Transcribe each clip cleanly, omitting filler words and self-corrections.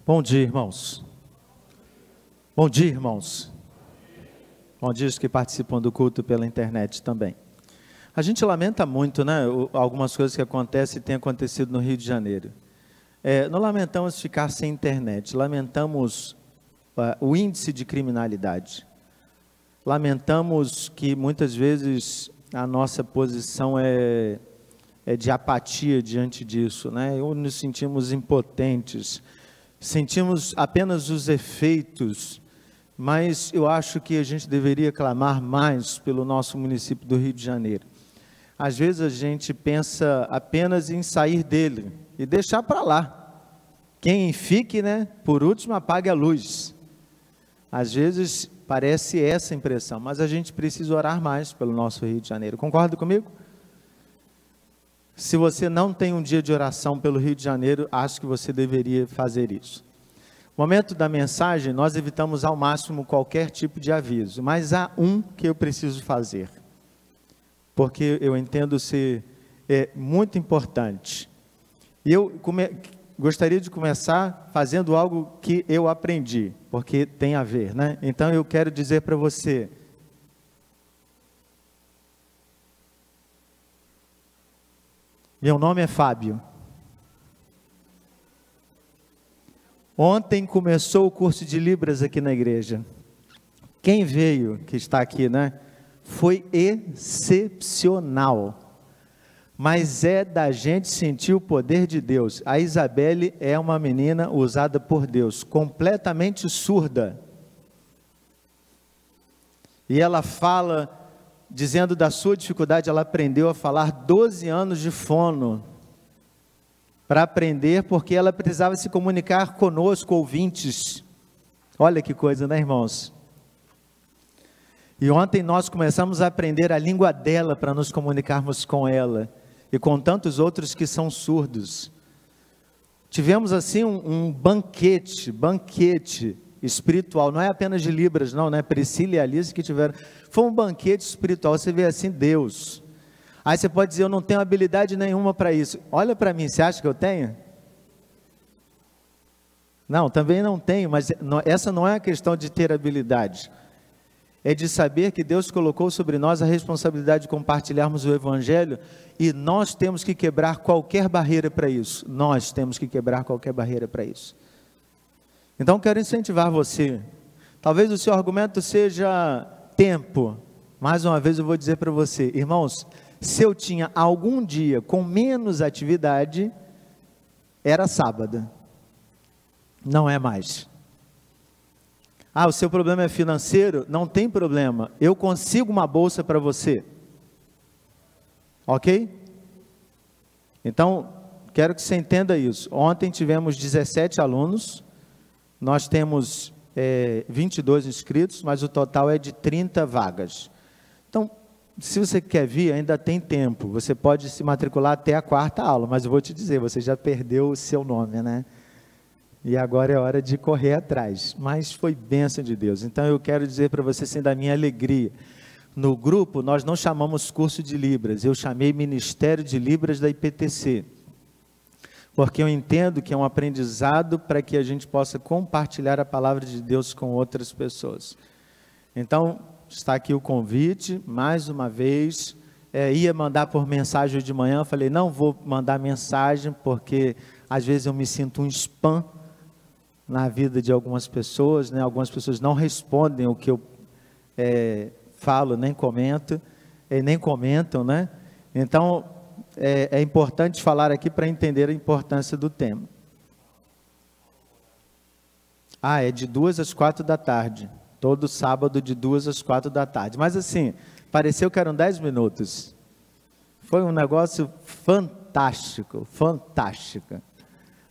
Bom dia, irmãos. Bom dia, irmãos. Bom dia os que participam do culto pela internet também. A gente lamenta muito, né, algumas coisas que acontecem e têm acontecido no Rio de Janeiro. Não lamentamos ficar sem internet, lamentamos o índice de criminalidade. Lamentamos que muitas vezes a nossa posição é de apatia diante disso, né? Ou nos sentimos impotentes, sentimos apenas os efeitos, mas eu acho que a gente deveria clamar mais pelo nosso município do Rio de Janeiro. Às vezes a gente pensa apenas em sair dele e deixar para lá. Quem fique, né, por último apague a luz. Às vezes parece essa impressão, mas a gente precisa orar mais pelo nosso Rio de Janeiro. Concorda comigo? Se você não tem um dia de oração pelo Rio de Janeiro, acho que você deveria fazer isso. No momento da mensagem, nós evitamos ao máximo qualquer tipo de aviso, mas há um que eu preciso fazer, porque eu entendo ser muito importante. E eu gostaria de começar fazendo algo que eu aprendi, porque tem a ver, né? Então eu quero dizer para você: meu nome é Fábio. Ontem começou o curso de Libras aqui na igreja. Quem veio, que está aqui, né? Foi excepcional. Mas é da gente sentir o poder de Deus. A Isabelle é uma menina usada por Deus, completamente surda. E ela fala, dizendo da sua dificuldade, ela aprendeu a falar 12 anos de fono, para aprender, porque ela precisava se comunicar conosco, ouvintes. Olha que coisa, né, irmãos? E ontem nós começamos a aprender a língua dela, para nos comunicarmos com ela, e com tantos outros que são surdos. Tivemos assim um banquete espiritual, não é apenas de Libras, não, né? Priscila e Alice que tiveram, foi um banquete espiritual. Você vê assim, Deus. Aí você pode dizer: eu não tenho habilidade nenhuma para isso. Olha para mim, você acha que eu tenho? Não, também não tenho, mas essa não é a questão de ter habilidade. É de saber que Deus colocou sobre nós a responsabilidade de compartilharmos o Evangelho, e nós temos que quebrar qualquer barreira para isso. Nós temos que quebrar qualquer barreira para isso. Então quero incentivar você. Talvez o seu argumento seja tempo. Mais uma vez eu vou dizer para você, irmãos, se eu tinha algum dia com menos atividade, era sábado. Não é mais. Ah, o seu problema é financeiro? Não tem problema. Eu consigo uma bolsa para você. Ok? Então, quero que você entenda isso. Ontem tivemos 17 alunos. Nós temos 22 inscritos, mas o total é de 30 vagas. Então, se você quer vir, ainda tem tempo. Você pode se matricular até a 4ª aula, mas eu vou te dizer, você já perdeu o seu nome, né? E agora é hora de correr atrás. Mas foi bênção de Deus. Então eu quero dizer para você, assim, da minha alegria. No grupo, nós não chamamos curso de Libras, eu chamei Ministério de Libras da IPTC. Porque eu entendo que é um aprendizado para que a gente possa compartilhar a palavra de Deus com outras pessoas. Então, está aqui o convite, mais uma vez. Ia mandar por mensagem de manhã, falei, não vou mandar mensagem, porque às vezes eu me sinto um spam na vida de algumas pessoas, né? Algumas pessoas não respondem o que eu falo, nem comentam, né? Então, é importante falar aqui para entender a importância do tema. É de 2 às 4 da tarde. Todo sábado de 2 às 4 da tarde. Mas assim, pareceu que eram 10 minutos. Foi um negócio fantástico, fantástico.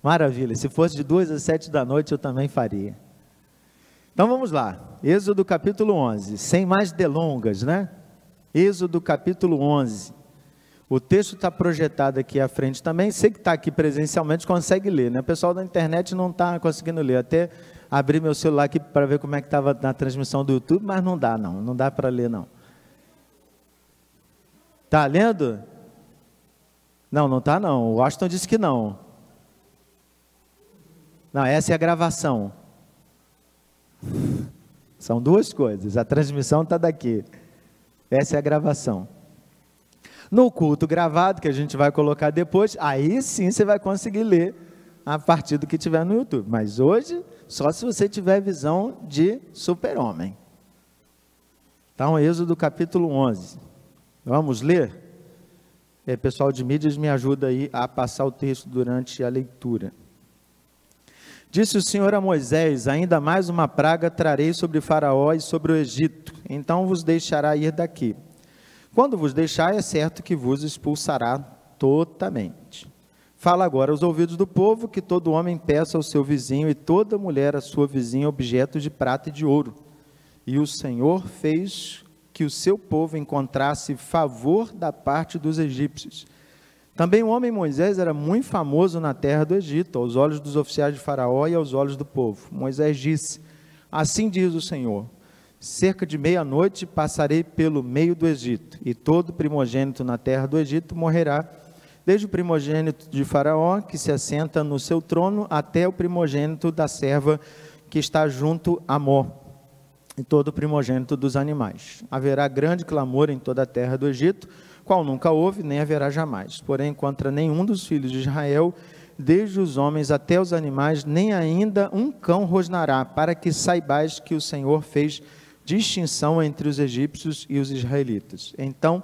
Maravilha. Se fosse de 2 às 7 da noite, eu também faria. Então vamos lá. Êxodo capítulo 11. Sem mais delongas, né? Êxodo capítulo 11. O texto está projetado aqui à frente também. Você que está aqui presencialmente consegue ler, né? O pessoal da internet não está conseguindo ler. Até abri meu celular aqui para ver como é que estava na transmissão do YouTube, mas não dá não. Não dá para ler não. Está lendo? Não, não está não. O Washington disse que não. Não, essa é a gravação. São duas coisas, a transmissão está daqui. Essa é a gravação. No culto gravado, que a gente vai colocar depois, aí sim você vai conseguir ler a partir do que tiver no YouTube. Mas hoje, só se você tiver visão de super-homem. Então, Êxodo capítulo 11. Vamos ler? Pessoal de mídias, me ajuda aí a passar o texto durante a leitura. Disse o Senhor a Moisés: ainda mais uma praga trarei sobre Faraó e sobre o Egito, então vos deixará ir daqui. Quando vos deixar, é certo que vos expulsará totalmente. Fala agora aos ouvidos do povo que todo homem peça ao seu vizinho e toda mulher à sua vizinha objetos de prata e de ouro. E o Senhor fez que o seu povo encontrasse favor da parte dos egípcios. Também o homem Moisés era muito famoso na terra do Egito, aos olhos dos oficiais de Faraó e aos olhos do povo. Moisés disse: assim diz o Senhor, cerca de meia-noite passarei pelo meio do Egito, e todo primogênito na terra do Egito morrerá, desde o primogênito de Faraó, que se assenta no seu trono, até o primogênito da serva que está junto a Mó, e todo o primogênito dos animais. Haverá grande clamor em toda a terra do Egito, qual nunca houve, nem haverá jamais. Porém, contra nenhum dos filhos de Israel, desde os homens até os animais, nem ainda um cão rosnará, para que saibais que o Senhor fez distinção entre os egípcios e os israelitas. Então,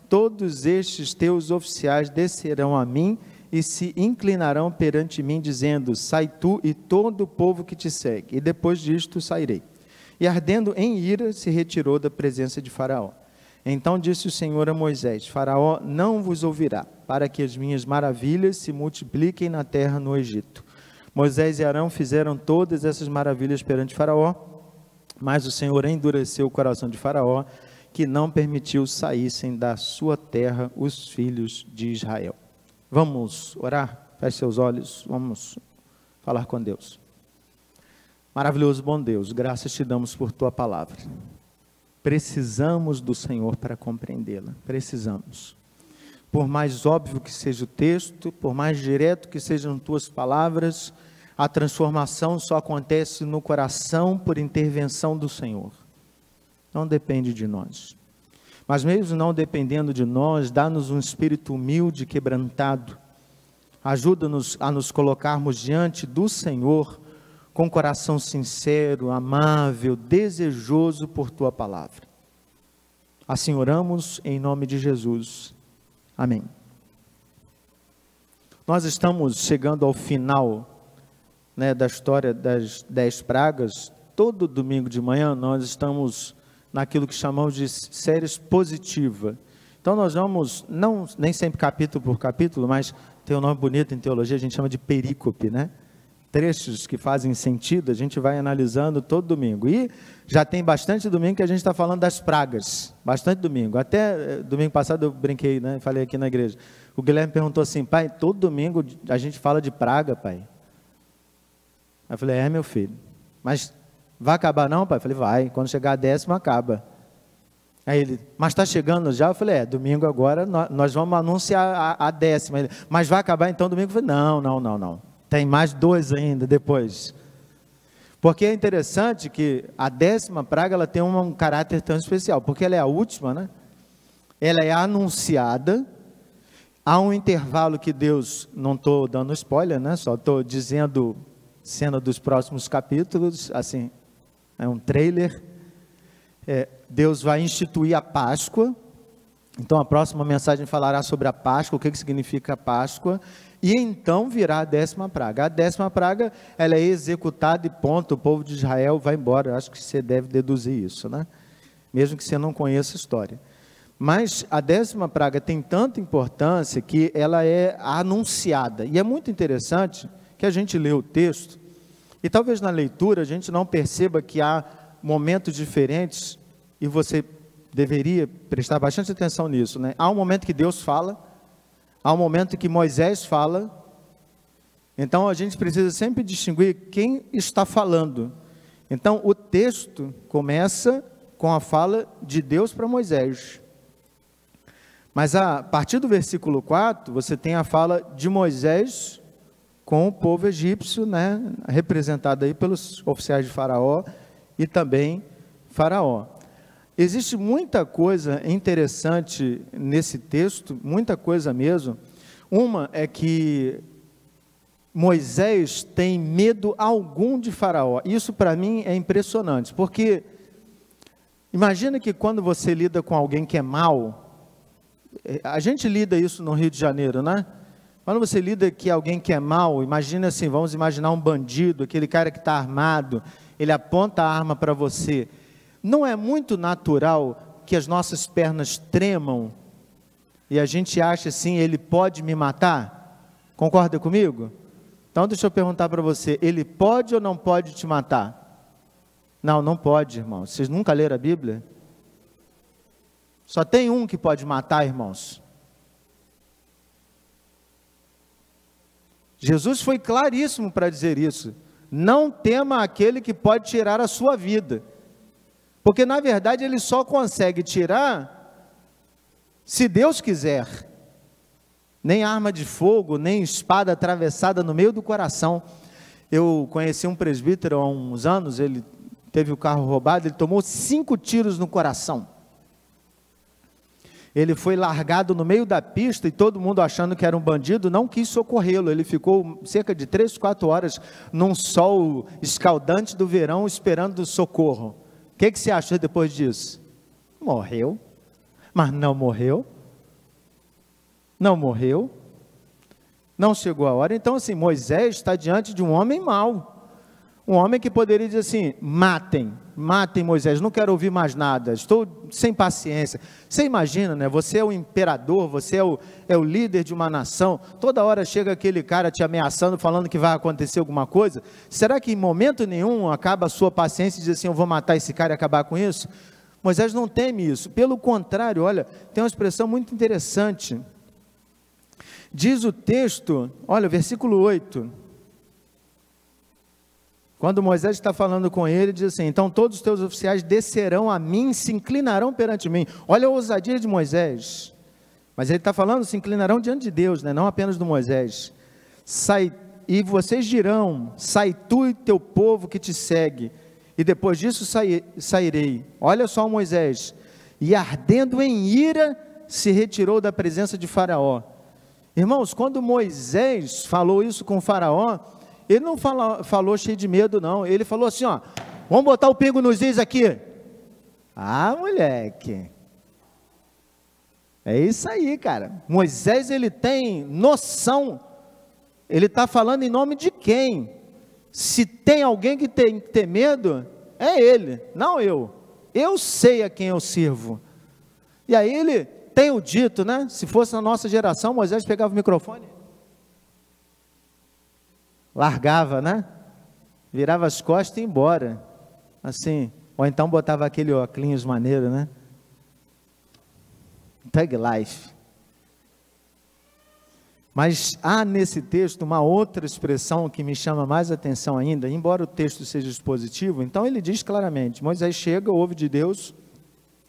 todos estes teus oficiais descerão a mim e se inclinarão perante mim, dizendo: sai tu e todo o povo que te segue, e depois disto sairei. E ardendo em ira, se retirou da presença de Faraó. Então disse o Senhor a Moisés: Faraó não vos ouvirá, para que as minhas maravilhas se multipliquem na terra no Egito. Moisés e Arão fizeram todas essas maravilhas perante Faraó, mas o Senhor endureceu o coração de Faraó, que não permitiu saíssem da sua terra os filhos de Israel. Vamos orar? Feche seus olhos, vamos falar com Deus. Maravilhoso bom Deus, graças te damos por tua palavra. Precisamos do Senhor para compreendê-la, precisamos. Por mais óbvio que seja o texto, por mais direto que sejam tuas palavras, a transformação só acontece no coração por intervenção do Senhor. Não depende de nós. Mas mesmo não dependendo de nós, dá-nos um espírito humilde, quebrantado. Ajuda-nos a nos colocarmos diante do Senhor com coração sincero, amável, desejoso por tua palavra. Assim oramos em nome de Jesus. Amém. Nós estamos chegando ao final, da história das 10 pragas. Todo domingo de manhã nós estamos naquilo que chamamos de série expositiva. Então nós vamos, nem sempre capítulo por capítulo, mas tem um nome bonito em teologia, a gente chama de perícope, trechos que fazem sentido, a gente vai analisando todo domingo. E já tem bastante domingo que a gente está falando das pragas. Bastante domingo. Até domingo passado eu brinquei, falei aqui na igreja. O Guilherme perguntou assim: pai, todo domingo a gente fala de praga, pai? Eu falei: meu filho. Mas vai acabar não, pai? Eu falei: vai. Quando chegar a 10ª, acaba. Aí ele: mas está chegando já? Eu falei: domingo agora nós vamos anunciar a 10ª. Ele: mas vai acabar então domingo? Eu falei: não. Tem mais 2 ainda depois. Porque é interessante que a 10ª praga ela tem um caráter tão especial, porque ela é a última, Ela é anunciada. Há um intervalo que Deus, não estou dando spoiler, só estou dizendo cena dos próximos capítulos, assim, é um trailer. Deus vai instituir a Páscoa. Então a próxima mensagem falará sobre a Páscoa, o que significa a Páscoa. E então virá a 10ª praga. A 10ª praga, ela é executada e ponto, o povo de Israel vai embora. Eu acho que você deve deduzir isso, mesmo que você não conheça a história. Mas a 10ª praga tem tanta importância que ela é anunciada. E é muito interessante que a gente lê o texto, e talvez na leitura a gente não perceba que há momentos diferentes, e você deveria prestar bastante atenção nisso, Há um momento que Deus fala, há um momento que Moisés fala. Então a gente precisa sempre distinguir quem está falando. Então o texto começa com a fala de Deus para Moisés. Mas a partir do versículo 4, você tem a fala de Moisés com o povo egípcio, né, representado aí pelos oficiais de Faraó e também Faraó. Existe muita coisa interessante nesse texto, muita coisa mesmo. Uma é que Moisés tem medo algum de Faraó. Isso para mim é impressionante, porque imagina que quando você lida com alguém que é mau, a gente lida isso no Rio de Janeiro, né? Quando você lida com alguém que é mau, imagina assim, vamos imaginar um bandido, aquele cara que está armado, ele aponta a arma para você. Não é muito natural que as nossas pernas tremam e a gente acha assim, ele pode me matar? Concorda comigo? Então deixa eu perguntar para você, ele pode ou não pode te matar? Não, não pode, irmãos. Vocês nunca leram a Bíblia? Só tem um que pode matar, irmãos. Jesus foi claríssimo para dizer isso. Não tema aquele que pode tirar a sua vida. Porque na verdade ele só consegue tirar se Deus quiser. Nem arma de fogo, nem espada atravessada no meio do coração. Eu conheci um presbítero há uns anos, ele teve o carro roubado, ele tomou 5 tiros no coração. Ele foi largado no meio da pista e todo mundo achando que era um bandido, não quis socorrê-lo. Ele ficou cerca de 3, 4 horas num sol escaldante do verão esperando socorro. O que você achou depois disso? Morreu, mas não morreu. Não morreu. Não chegou a hora. Então assim, Moisés está diante de um homem mau. Um homem que poderia dizer assim, matem Moisés, não quero ouvir mais nada, estou sem paciência. Você imagina, né? Você é o imperador, você é o líder de uma nação, toda hora chega aquele cara te ameaçando, falando que vai acontecer alguma coisa. Será que em momento nenhum acaba a sua paciência e diz assim, eu vou matar esse cara e acabar com isso? Moisés não teme isso, pelo contrário, olha, tem uma expressão muito interessante. Diz o texto, olha, versículo 8, quando Moisés está falando com ele, diz assim, então todos os teus oficiais descerão a mim, se inclinarão perante mim. Olha a ousadia de Moisés, mas ele está falando, se inclinarão diante de Deus, né? Não apenas do Moisés. E vocês dirão, sai tu e teu povo que te segue, e depois disso sairei. Olha só Moisés, e ardendo em ira, se retirou da presença de Faraó. Irmãos, quando Moisés falou isso com Faraó, ele não falou cheio de medo não, ele falou assim, ó, vamos botar o pingo nos is aqui. Ah, moleque, é isso aí, cara. Moisés, ele tem noção, ele está falando em nome de quem? Se tem alguém que tem que ter medo, é ele, não eu. Eu sei a quem eu sirvo. E aí ele tem o dito, né? Se fosse na nossa geração, Moisés pegava o microfone, largava, né? Virava as costas e ia embora, assim, ou então botava aquele óculos maneiro, né? Thug life. Mas há nesse texto uma outra expressão que me chama mais atenção ainda, embora o texto seja expositivo, então ele diz claramente, Moisés chega, ouve de Deus,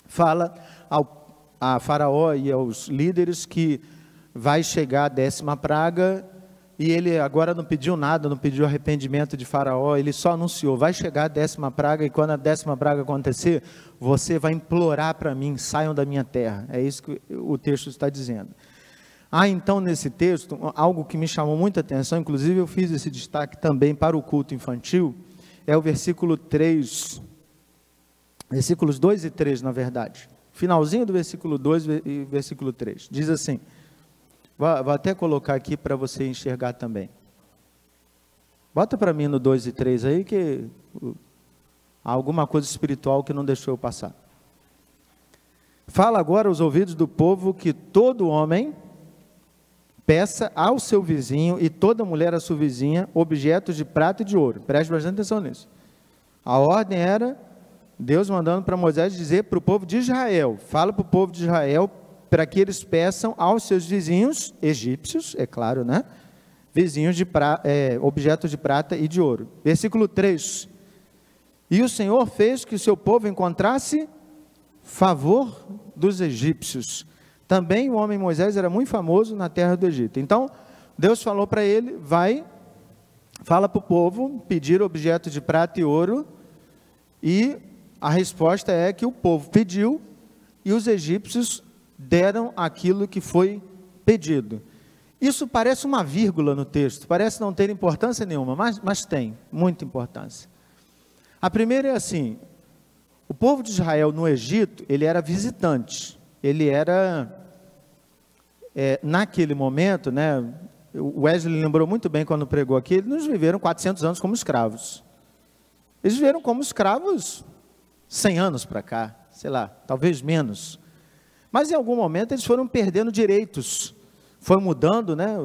fala a Faraó e aos líderes que vai chegar a 10ª praga, e ele agora não pediu nada, não pediu arrependimento de Faraó, ele só anunciou, vai chegar a 10ª praga, e quando a 10ª praga acontecer, você vai implorar para mim, saiam da minha terra. É isso que o texto está dizendo. Há então nesse texto, algo que me chamou muita atenção, inclusive eu fiz esse destaque também para o culto infantil, é o versículo 3, versículos 2 e 3 na verdade, finalzinho do versículo 2 e versículo 3, diz assim, vou até colocar aqui para você enxergar também. Bota para mim no 2 e 3 aí, que há alguma coisa espiritual que não deixou eu passar. Fala agora aos ouvidos do povo que todo homem peça ao seu vizinho e toda mulher à sua vizinha objetos de prata e de ouro. Preste bastante atenção nisso. A ordem era Deus mandando para Moisés dizer para o povo de Israel, fala para o povo de Israel, para que eles peçam aos seus vizinhos, egípcios, é claro, né? Vizinhos de objetos de prata e de ouro. Versículo 3. E o Senhor fez que o seu povo encontrasse favor dos egípcios. Também o homem Moisés era muito famoso na terra do Egito. Então, Deus falou para ele, vai fala para o povo pedir objeto de prata e ouro, e a resposta é que o povo pediu, e os egípcios deram aquilo que foi pedido. Isso parece uma vírgula no texto, parece não ter importância nenhuma, mas tem muita importância. A primeira é assim: o povo de Israel no Egito, ele era visitante, ele era, naquele momento, né, o Wesley lembrou muito bem quando pregou aqui, eles viveram 400 anos como escravos. Eles viveram como escravos 100 anos para cá, sei lá, talvez menos. Mas em algum momento eles foram perdendo direitos. Foi mudando, né,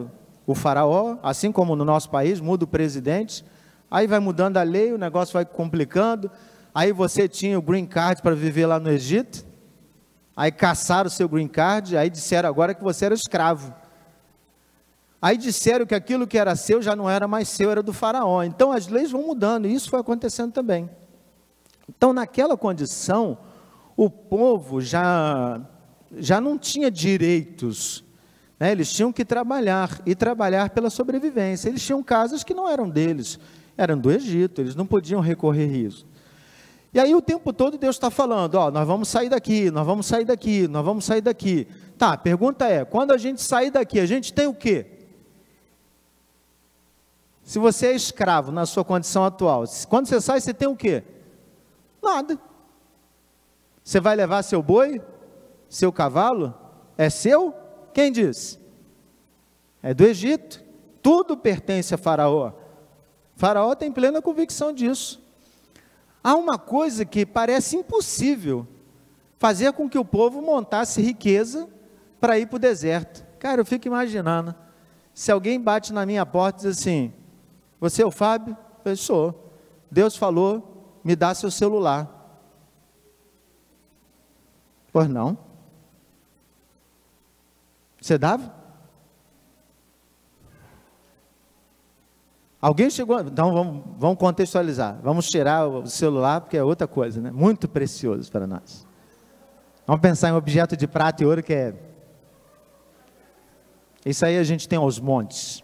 o faraó, assim como no nosso país, muda o presidente, aí vai mudando a lei, o negócio vai complicando, aí você tinha o green card para viver lá no Egito, aí caçaram o seu green card, aí disseram agora que você era escravo. Aí disseram que aquilo que era seu já não era mais seu, era do faraó. Então as leis vão mudando, e isso foi acontecendo também. Então naquela condição, o povo já não tinha direitos, né? Eles tinham que trabalhar, e trabalhar pela sobrevivência. Eles tinham casas que não eram deles, eram do Egito, eles não podiam recorrer a isso. E aí o tempo todo Deus está falando, ó, nós vamos sair daqui, nós vamos sair daqui, nós vamos sair daqui. Tá, a pergunta é, quando a gente sair daqui, a gente tem o quê? Se você é escravo na sua condição atual, quando você sai, você tem o quê? Nada. Você vai levar seu boi, seu cavalo? É seu? Quem disse? É do Egito. Tudo pertence a Faraó. Faraó tem plena convicção disso. Há uma coisa que parece impossível, fazer com que o povo montasse riqueza para ir para o deserto. Cara, eu fico imaginando, se alguém bate na minha porta e diz assim, você é o Fábio? Eu sou. Deus falou, me dá seu celular. Pois não? Você dava? Alguém chegou, então vamos contextualizar, vamos tirar o celular, porque é outra coisa, né? Muito precioso para nós. Vamos pensar em um objeto de prata e ouro que é, isso aí a gente tem aos montes.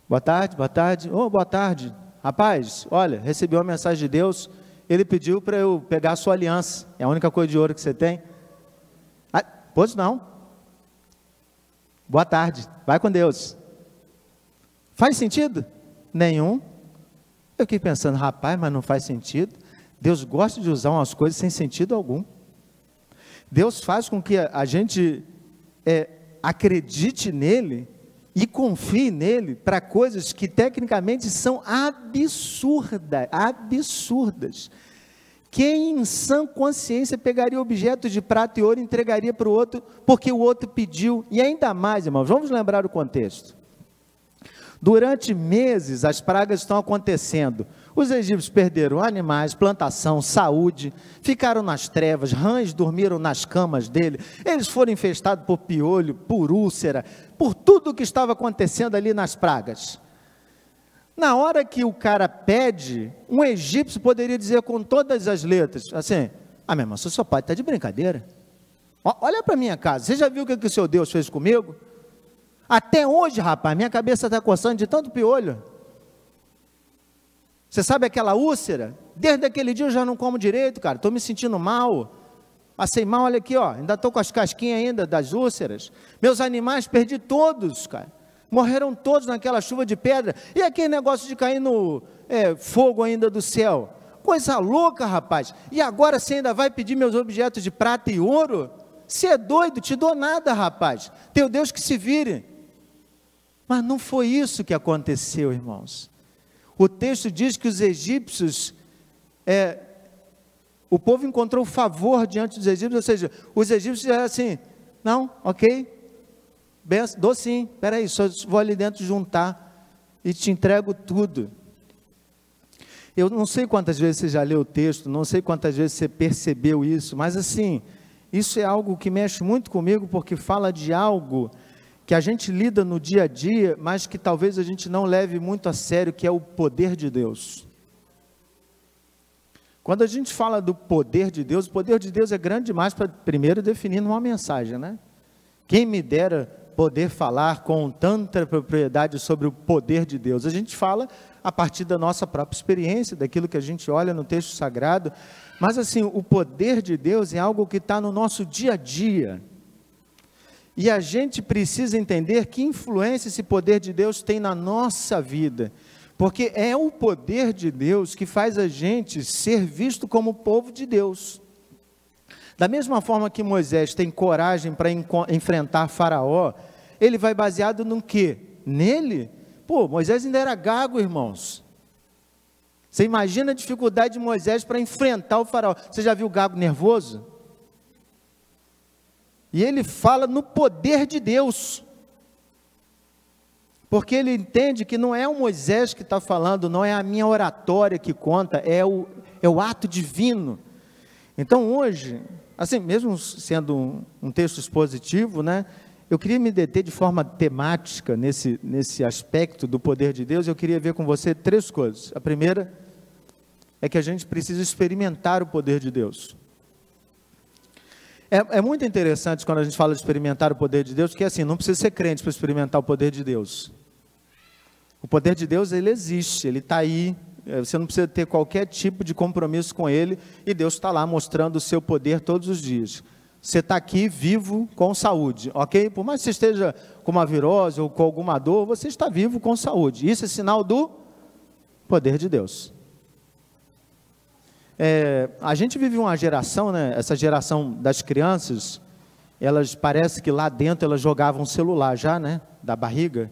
Boa tarde, boa tarde, boa tarde, rapaz, olha, recebi uma mensagem de Deus, ele pediu para eu pegar a sua aliança, é a única coisa de ouro que você tem. Ah, pois não, boa tarde, vai com Deus. Faz sentido? Nenhum. Eu fiquei pensando, rapaz, mas não faz sentido. Deus gosta de usar umas coisas sem sentido algum. Deus faz com que a gente acredite nele e confie nele para coisas que tecnicamente são absurdas. Quem em sã consciência pegaria objetos de prata e ouro e entregaria para o outro, porque o outro pediu? E ainda mais, irmãos, vamos lembrar o contexto. Durante meses as pragas estão acontecendo, os egípcios perderam animais, plantação, saúde, ficaram nas trevas, rãs dormiram nas camas dele, eles foram infestados por piolho, por úlcera, por tudo o que estava acontecendo ali nas pragas. Na hora que o cara pede, um egípcio poderia dizer com todas as letras, assim, ah, meu irmão, você só pode estar de brincadeira, olha para minha casa, você já viu o que o seu Deus fez comigo? Até hoje, rapaz, minha cabeça está coçando de tanto piolho. Você sabe aquela úlcera? Desde aquele dia eu já não como direito, cara, estou me sentindo mal. Passei mal, olha aqui, ó, ainda estou com as casquinhas ainda das úlceras. Meus animais perdi todos, cara. Morreram todos naquela chuva de pedra. E aquele negócio de cair no fogo ainda do céu. Coisa louca, rapaz. E agora você ainda vai pedir meus objetos de prata e ouro? Você é doido, te dou nada, rapaz. Teu Deus que se vire. Mas não foi isso que aconteceu, irmãos. O texto diz que os egípcios, o povo encontrou favor diante dos egípcios, ou seja, os egípcios eram assim, não, ok, dou sim, peraí, só vou ali dentro juntar e te entrego tudo. Eu não sei quantas vezes você já leu o texto, não sei quantas vezes você percebeu isso, mas assim, isso é algo que mexe muito comigo, porque fala de algo que a gente lida no dia a dia, mas que talvez a gente não leve muito a sério, que é o poder de Deus. Quando a gente fala do poder de Deus, o poder de Deus é grande demais para primeiro definir numa mensagem, né? Quem me dera poder falar com tanta propriedade sobre o poder de Deus. A gente fala a partir da nossa própria experiência, daquilo que a gente olha no texto sagrado, mas assim, o poder de Deus é algo que está no nosso dia a dia, e a gente precisa entender que influência esse poder de Deus tem na nossa vida, porque é o poder de Deus que faz a gente ser visto como povo de Deus. Da mesma forma que Moisés tem coragem para enfrentar Faraó, ele vai baseado no quê? Nele? Pô, Moisés ainda era gago, irmãos. Você imagina a dificuldade de Moisés para enfrentar o Faraó. Você já viu o gago nervoso? E ele fala no poder de Deus, porque ele entende que não é o Moisés que está falando, não é a minha oratória que conta, é o ato divino. Então hoje, assim, mesmo sendo um texto expositivo, né, eu queria me deter de forma temática nesse aspecto do poder de Deus. Eu queria ver com você 3 coisas. A primeira é que a gente precisa experimentar o poder de Deus. É muito interessante quando a gente fala de experimentar o poder de Deus, porque assim, não precisa ser crente para experimentar o poder de Deus. O poder de Deus, ele existe, ele está aí, você não precisa ter qualquer tipo de compromisso com ele, e Deus está lá mostrando o seu poder todos os dias. Você está aqui vivo com saúde, ok? Por mais que você esteja com uma virose ou com alguma dor, você está vivo com saúde. Isso é sinal do poder de Deus. A gente vive uma geração, né? Essa geração das crianças, elas parece que lá dentro elas jogavam celular já, né? Da barriga.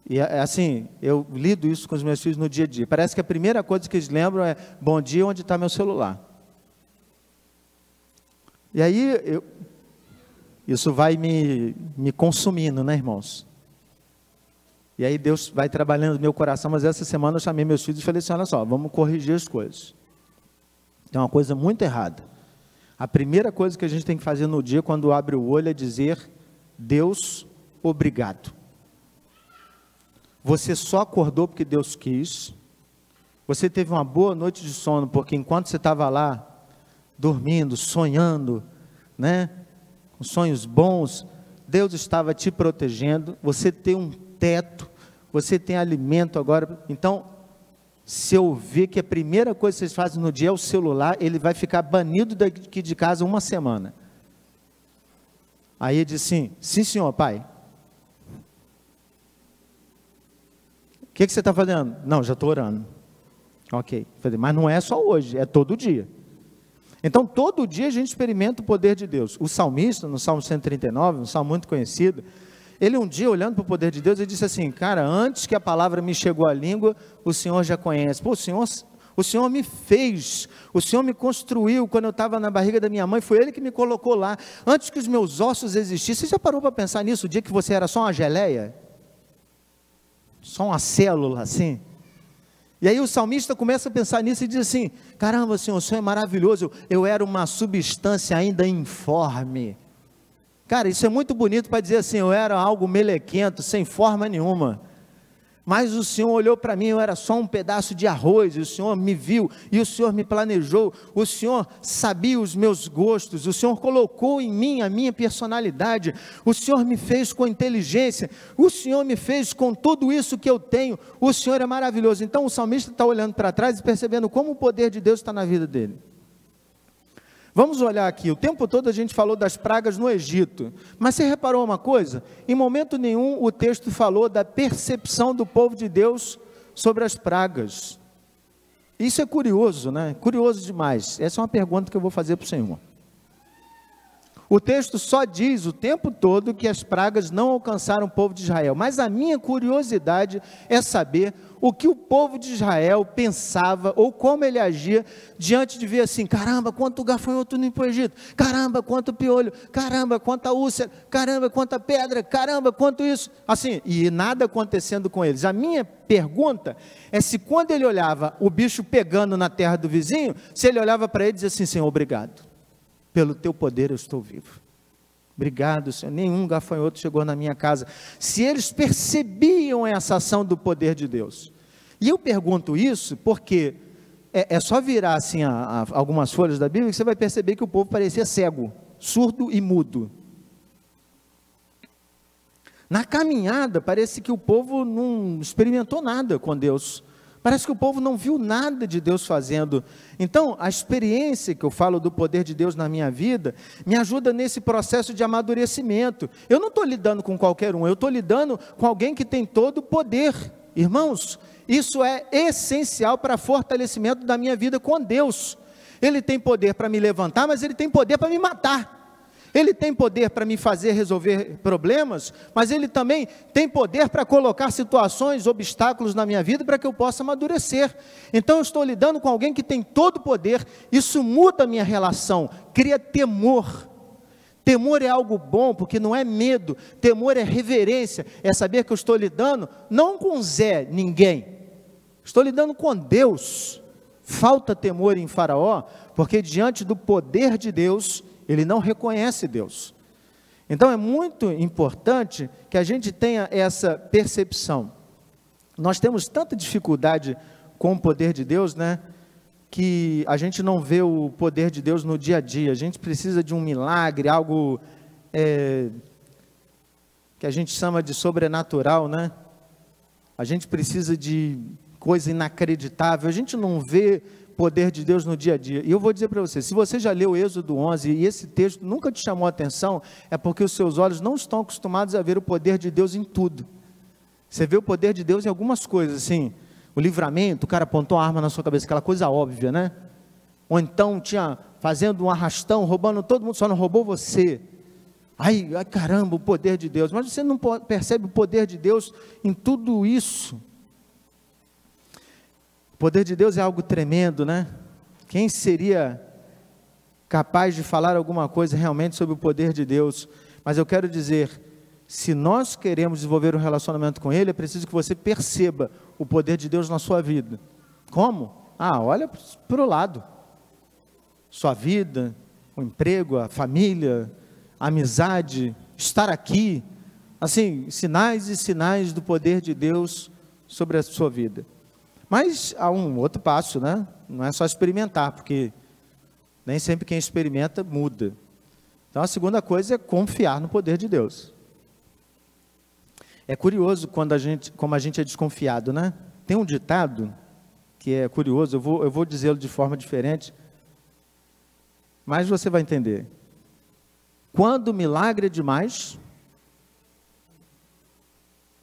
E assim, eu lido isso com os meus filhos no dia a dia. Parece que a primeira coisa que eles lembram é: bom dia, onde está meu celular? E aí, isso vai me consumindo, né, irmãos? E aí Deus vai trabalhando no meu coração, mas essa semana eu chamei meus filhos e falei assim: olha só, vamos corrigir as coisas. Tem uma coisa muito errada. A primeira coisa que a gente tem que fazer no dia, quando abre o olho, é dizer: Deus, obrigado. Você só acordou porque Deus quis. Você teve uma boa noite de sono, porque enquanto você estava lá, dormindo, sonhando, né, com sonhos bons, Deus estava te protegendo. Você tem um teto, você tem alimento agora. Então, se eu ver que a primeira coisa que vocês fazem no dia é o celular, ele vai ficar banido daqui de casa 1 semana. Aí ele disse assim: sim senhor, pai. O que você está fazendo? Não, já estou orando. Ok, falei, mas não é só hoje, é todo dia. Então todo dia a gente experimenta o poder de Deus. O salmista, no Salmo 139, um salmo muito conhecido, ele um dia olhando para o poder de Deus, ele disse assim: cara, antes que a palavra me chegou à língua, o Senhor já conhece. Pô, o Senhor me fez, o Senhor me construiu quando eu estava na barriga da minha mãe, foi Ele que me colocou lá, antes que os meus ossos existissem. Você já parou para pensar nisso, o dia que você era só uma geleia? Só uma célula assim? E aí o salmista começa a pensar nisso e diz assim: caramba, Senhor, o Senhor é maravilhoso, eu era uma substância ainda informe. Cara, isso é muito bonito para dizer assim: eu era algo melequento, sem forma nenhuma, mas o Senhor olhou para mim, eu era só um pedaço de arroz, e o Senhor me viu, e o Senhor me planejou, o Senhor sabia os meus gostos, o Senhor colocou em mim a minha personalidade, o Senhor me fez com inteligência, o Senhor me fez com tudo isso que eu tenho, o Senhor é maravilhoso. Então o salmista está olhando para trás e percebendo como o poder de Deus está na vida dele. Vamos olhar aqui, o tempo todo a gente falou das pragas no Egito, mas você reparou uma coisa? Em momento nenhum o texto falou da percepção do povo de Deus sobre as pragas. Isso é curioso, né? Curioso demais. Essa é uma pergunta que eu vou fazer para o Senhor. O texto só diz o tempo todo que as pragas não alcançaram o povo de Israel, mas a minha curiosidade é saber o que o povo de Israel pensava, ou como ele agia, diante de ver assim: caramba, quanto gafanhoto no Egito, caramba, quanto piolho, caramba, quanta úlcera, caramba, quanta pedra, caramba, quanto isso, assim, e nada acontecendo com eles. A minha pergunta é se quando ele olhava o bicho pegando na terra do vizinho, se ele olhava para ele e dizia assim: Senhor, obrigado, pelo teu poder eu estou vivo. Obrigado, Senhor, nenhum gafanhoto chegou na minha casa. Se eles percebiam essa ação do poder de Deus. E eu pergunto isso porque é só virar assim algumas folhas da Bíblia que você vai perceber que o povo parecia cego, surdo e mudo. Na caminhada, parece que o povo não experimentou nada com Deus. Parece que o povo não viu nada de Deus fazendo. Então, a experiência que eu falo do poder de Deus na minha vida, me ajuda nesse processo de amadurecimento. Eu não estou lidando com qualquer um, eu estou lidando com alguém que tem todo o poder. Irmãos, isso é essencial para fortalecimento da minha vida com Deus. Ele tem poder para me levantar, mas Ele tem poder para me matar. Ele tem poder para me fazer resolver problemas, mas Ele também tem poder para colocar situações, obstáculos na minha vida para que eu possa amadurecer. Então eu estou lidando com alguém que tem todo o poder, isso muda a minha relação, cria temor. Temor é algo bom, porque não é medo, temor é reverência, é saber que eu estou lidando, não com Zé, ninguém, estou lidando com Deus. Falta temor em Faraó, porque diante do poder de Deus, ele não reconhece Deus. Então é muito importante que a gente tenha essa percepção. Nós temos tanta dificuldade com o poder de Deus, né? Que a gente não vê o poder de Deus no dia a dia. A gente precisa de um milagre, algo que a gente chama de sobrenatural, né? A gente precisa de coisa inacreditável. A gente não vê poder de Deus no dia a dia. E eu vou dizer para você, se você já leu Êxodo 11 e esse texto nunca te chamou a atenção, é porque os seus olhos não estão acostumados a ver o poder de Deus em tudo. Você vê o poder de Deus em algumas coisas, assim, o livramento, o cara apontou a arma na sua cabeça, aquela coisa óbvia, né? Ou então tinha fazendo um arrastão, roubando todo mundo, só não roubou você. Ai caramba, o poder de Deus. Mas você não percebe o poder de Deus em tudo isso. O poder de Deus é algo tremendo, né? Quem seria capaz de falar alguma coisa realmente sobre o poder de Deus? Mas eu quero dizer, se nós queremos desenvolver um relacionamento com Ele, é preciso que você perceba o poder de Deus na sua vida. Como? Olha para o lado. Sua vida, o emprego, a família, a amizade, estar aqui. Assim, sinais e sinais do poder de Deus sobre a sua vida. Mas há um outro passo, né? Não é só experimentar, porque nem sempre quem experimenta muda. Então a segunda coisa é confiar no poder de Deus. É curioso como a gente é desconfiado, né? Tem um ditado que é curioso, eu vou dizê-lo de forma diferente, mas você vai entender. Quando o milagre é demais,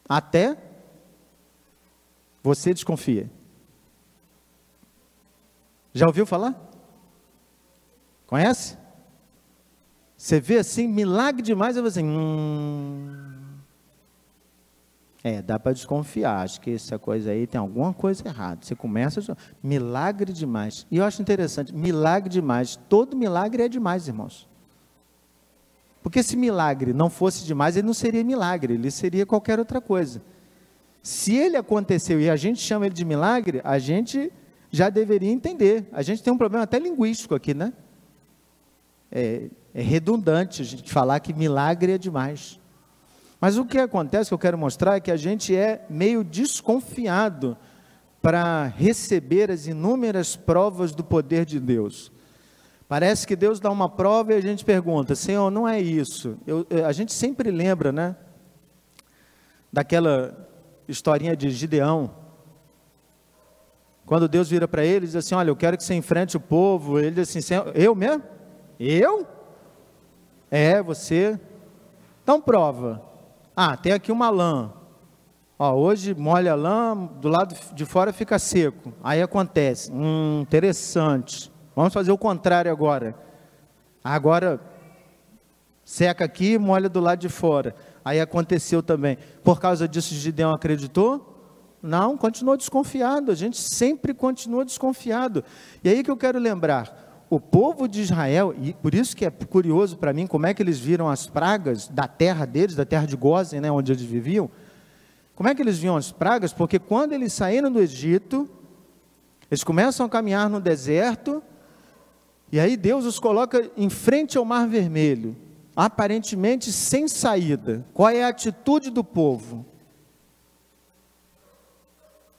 até você desconfia. Já ouviu falar? Conhece? Você vê assim, milagre demais, e você dá para desconfiar, acho que essa coisa aí tem alguma coisa errada. Você começa a milagre demais. E eu acho interessante, milagre demais, todo milagre é demais, irmãos. Porque se milagre não fosse demais, ele não seria milagre, ele seria qualquer outra coisa. Se ele aconteceu e a gente chama ele de milagre, a gente já deveria entender. A gente tem um problema até linguístico aqui, né? É redundante a gente falar que milagre é demais. Mas o que acontece, que eu quero mostrar, é que a gente é meio desconfiado para receber as inúmeras provas do poder de Deus. Parece que Deus dá uma prova e a gente pergunta, Senhor, não é isso. A gente sempre lembra, né? Daquela historinha de Gideão. Quando Deus vira para ele e diz assim, olha, eu quero que você enfrente o povo. Ele diz assim, Senhor, eu mesmo? Eu? Você. Então prova. Tem aqui uma lã. Hoje molha a lã, do lado de fora fica seco. Aí acontece, interessante. Vamos fazer o contrário agora. Agora seca aqui, molha do lado de fora. Aí aconteceu também. Por causa disso, Gideão acreditou? Não, continuou desconfiado. A gente sempre continua desconfiado. E aí que eu quero lembrar, o povo de Israel, e por isso que é curioso para mim, como é que eles viram as pragas da terra deles, da terra de Gósen, né, onde eles viviam. Como é que eles viam as pragas? Porque quando eles saíram do Egito, eles começam a caminhar no deserto, e aí Deus os coloca em frente ao Mar Vermelho, aparentemente sem saída. Qual é a atitude do povo?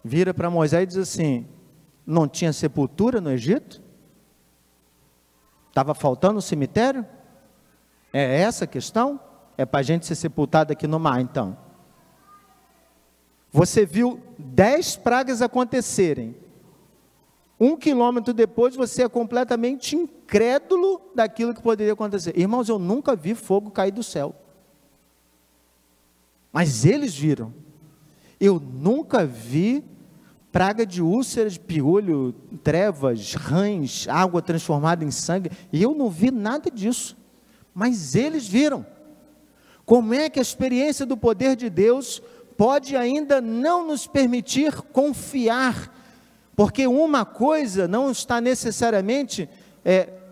Vira para Moisés e diz assim, não tinha sepultura no Egito? Estava faltando um cemitério? É essa a questão? É para a gente ser sepultado aqui no mar, então. Você viu 10 pragas acontecerem. 1 quilômetro depois, você é completamente incrédulo daquilo que poderia acontecer. Irmãos, eu nunca vi fogo cair do céu. Mas eles viram. Eu nunca vi praga de úlceras, piolho, trevas, rãs, água transformada em sangue. E eu não vi nada disso. Mas eles viram. Como é que a experiência do poder de Deus pode ainda não nos permitir confiar? Porque uma coisa não está necessariamente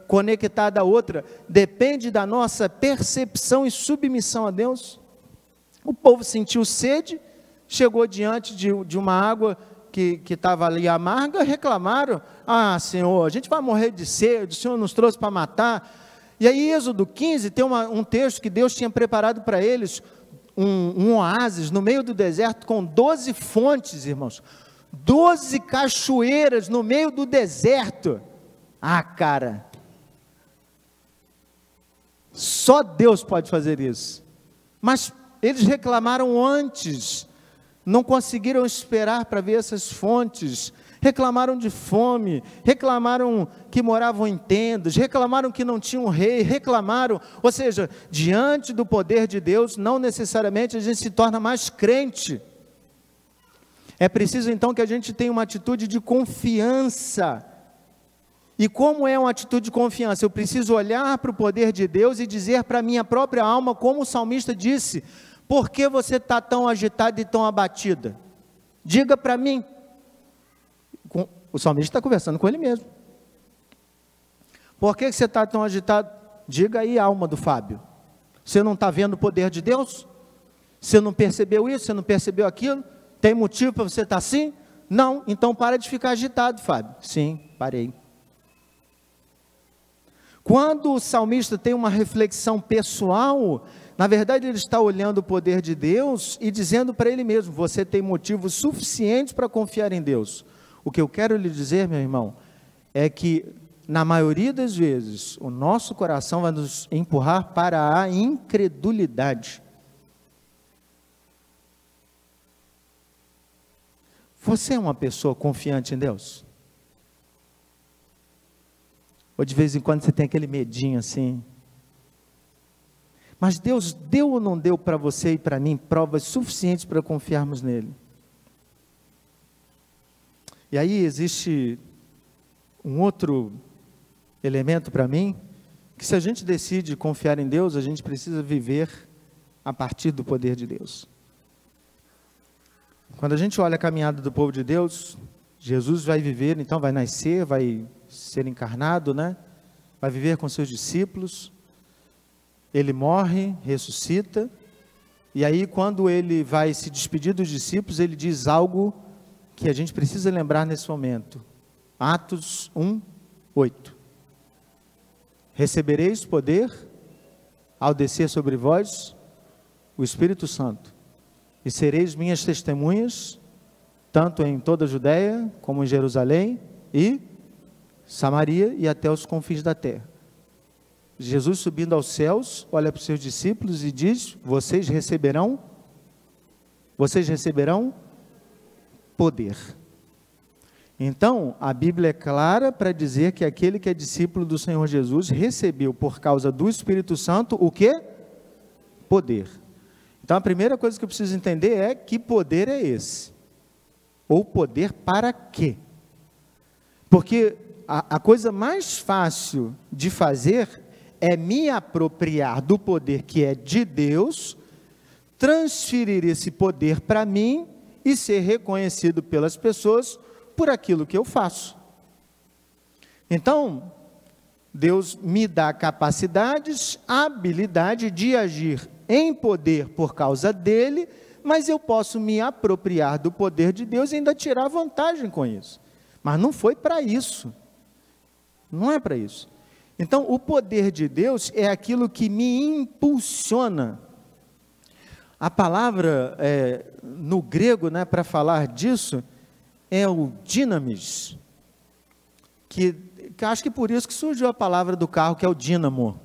conectada à outra. Depende da nossa percepção e submissão a Deus. O povo sentiu sede, chegou diante de uma água que estava ali amarga, reclamaram: ah, Senhor, a gente vai morrer de sede, o Senhor nos trouxe para matar. E aí, Êxodo 15, tem um texto que Deus tinha preparado para eles, um oásis no meio do deserto, com 12 fontes, irmãos, 12 cachoeiras no meio do deserto. Ah, cara, só Deus pode fazer isso. Mas eles reclamaram antes, não conseguiram esperar para ver essas fontes, reclamaram de fome, reclamaram que moravam em tendas, reclamaram que não tinham rei, reclamaram, ou seja, diante do poder de Deus, não necessariamente a gente se torna mais crente. É preciso então que a gente tenha uma atitude de confiança. E como é uma atitude de confiança? Eu preciso olhar para o poder de Deus e dizer para a minha própria alma, como o salmista disse: por que você está tão agitada e tão abatida? Diga para mim. O salmista está conversando com ele mesmo. Por que você está tão agitado? Diga aí, alma do Fábio. Você não está vendo o poder de Deus? Você não percebeu isso? Você não percebeu aquilo? Tem motivo para você estar assim? Não, então para de ficar agitado, Fábio. Sim, parei. Quando o salmista tem uma reflexão pessoal, na verdade ele está olhando o poder de Deus e dizendo para ele mesmo: você tem motivos suficientes para confiar em Deus. O que eu quero lhe dizer, meu irmão, é que na maioria das vezes o nosso coração vai nos empurrar para a incredulidade. Você é uma pessoa confiante em Deus? Ou de vez em quando você tem aquele medinho assim? Mas Deus deu ou não deu para você e para mim provas suficientes para confiarmos nele? E aí existe um outro elemento para mim, que se a gente decide confiar em Deus, a gente precisa viver a partir do poder de Deus. Quando a gente olha a caminhada do povo de Deus, Jesus vai viver, então vai nascer, vai ser encarnado, né? Vai viver com seus discípulos, ele morre, ressuscita, e aí quando ele vai se despedir dos discípulos, ele diz algo que a gente precisa lembrar nesse momento. Atos 1, 8. Recebereis poder ao descer sobre vós o Espírito Santo, e sereis minhas testemunhas, tanto em toda a Judéia, como em Jerusalém, e Samaria, e até os confins da terra. Jesus subindo aos céus, olha para os seus discípulos e diz: vocês receberão poder. Então, a Bíblia é clara para dizer que aquele que é discípulo do Senhor Jesus recebeu por causa do Espírito Santo o quê? Poder. Então, a primeira coisa que eu preciso entender é: que poder é esse? Ou poder para quê? Porque a coisa mais fácil de fazer é me apropriar do poder que é de Deus, transferir esse poder para mim e ser reconhecido pelas pessoas por aquilo que eu faço. Então, Deus me dá capacidades, habilidade de agir em poder por causa dele, mas eu posso me apropriar do poder de Deus e ainda tirar vantagem com isso. Mas não foi para isso. Não é para isso. Então, o poder de Deus é aquilo que me impulsiona. A palavra no grego, né, para falar disso, é o dinamis, que acho que por isso que surgiu a palavra do carro, que é o dínamo.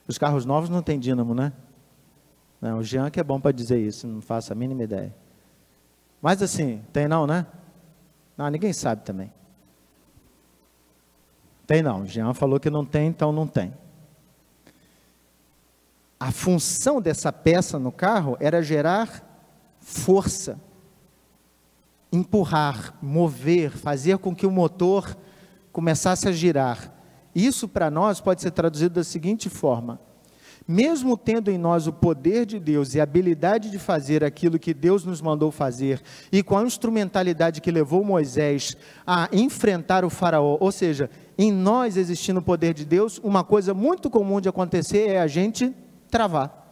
Os carros novos não tem dínamo, né? Não, o Jean que é bom para dizer isso, não faço a mínima ideia. Mas assim, tem não, né? Não, ninguém sabe também. Tem não, o Jean falou que não tem, então não tem. A função dessa peça no carro era gerar força, empurrar, mover, fazer com que o motor começasse a girar. Isso para nós pode ser traduzido da seguinte forma: mesmo tendo em nós o poder de Deus e a habilidade de fazer aquilo que Deus nos mandou fazer, e com a instrumentalidade que levou Moisés a enfrentar o faraó, ou seja, em nós existindo o poder de Deus, uma coisa muito comum de acontecer é a gente travar.